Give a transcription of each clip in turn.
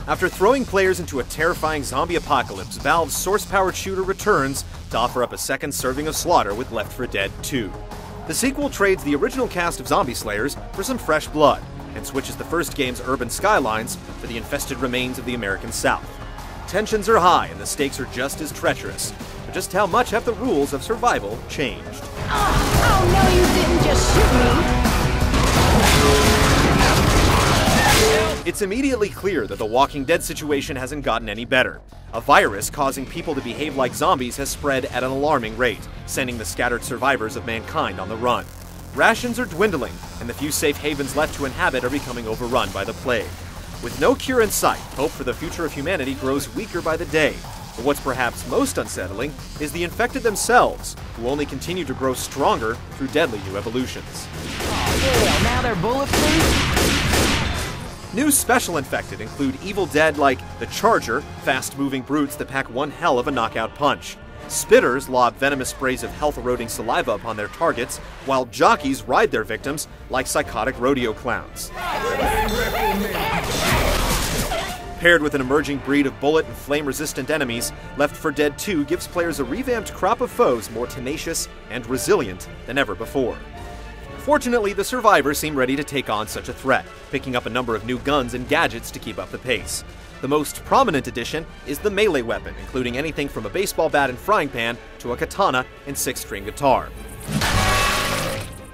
After throwing players into a terrifying zombie apocalypse, Valve's source-powered shooter returns to offer up a second serving of slaughter with Left 4 Dead 2. The sequel trades the original cast of zombie slayers for some fresh blood, and switches the first game's urban skylines for the infested remains of the American South. Tensions are high and the stakes are just as treacherous, but just how much have the rules of survival changed? Oh no, you didn't just shoot me! It's immediately clear that the Walking Dead situation hasn't gotten any better. A virus causing people to behave like zombies has spread at an alarming rate, sending the scattered survivors of mankind on the run. Rations are dwindling, and the few safe havens left to inhabit are becoming overrun by the plague. With no cure in sight, hope for the future of humanity grows weaker by the day. But what's perhaps most unsettling is the infected themselves, who only continue to grow stronger through deadly new evolutions. Yeah, now they're bulletproof? New special infected include evil dead like the Charger, fast-moving brutes that pack one hell of a knockout punch. Spitters lob venomous sprays of health-eroding saliva upon their targets, while jockeys ride their victims like psychotic rodeo clowns. Paired with an emerging breed of bullet and flame-resistant enemies, Left 4 Dead 2 gives players a revamped crop of foes more tenacious and resilient than ever before. Fortunately, the survivors seem ready to take on such a threat, picking up a number of new guns and gadgets to keep up the pace. The most prominent addition is the melee weapon, including anything from a baseball bat and frying pan to a katana and six-string guitar.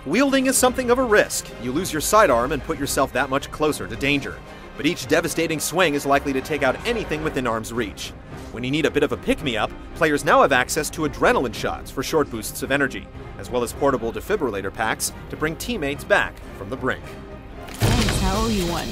Wielding is something of a risk. You lose your sidearm and put yourself that much closer to danger. But each devastating swing is likely to take out anything within arm's reach. When you need a bit of a pick-me-up, players now have access to adrenaline shots for short boosts of energy, as well as portable defibrillator packs to bring teammates back from the brink. Thanks, I owe you one.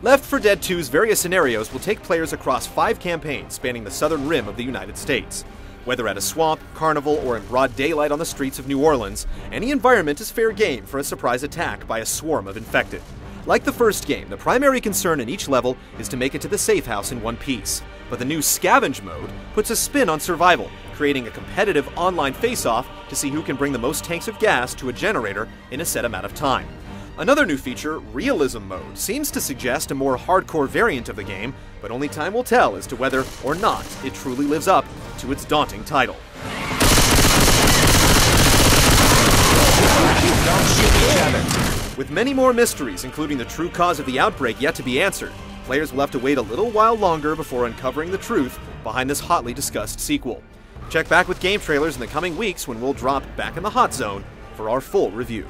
Left 4 Dead 2's various scenarios will take players across 5 campaigns spanning the southern rim of the United States. Whether at a swamp, carnival, or in broad daylight on the streets of New Orleans, any environment is fair game for a surprise attack by a swarm of infected. Like the first game, the primary concern in each level is to make it to the safe house in one piece. But the new Scavenge mode puts a spin on survival, creating a competitive online face-off to see who can bring the most tanks of gas to a generator in a set amount of time. Another new feature, Realism Mode, seems to suggest a more hardcore variant of the game, but only time will tell as to whether or not it truly lives up to its daunting title. Don't shoot each other. With many more mysteries, including the true cause of the outbreak yet to be answered, players will have to wait a little while longer before uncovering the truth behind this hotly discussed sequel. Check back with game trailers in the coming weeks when we'll drop Back in the Hot Zone for our full review.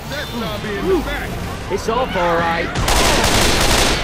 That zombie in the back. It's all right.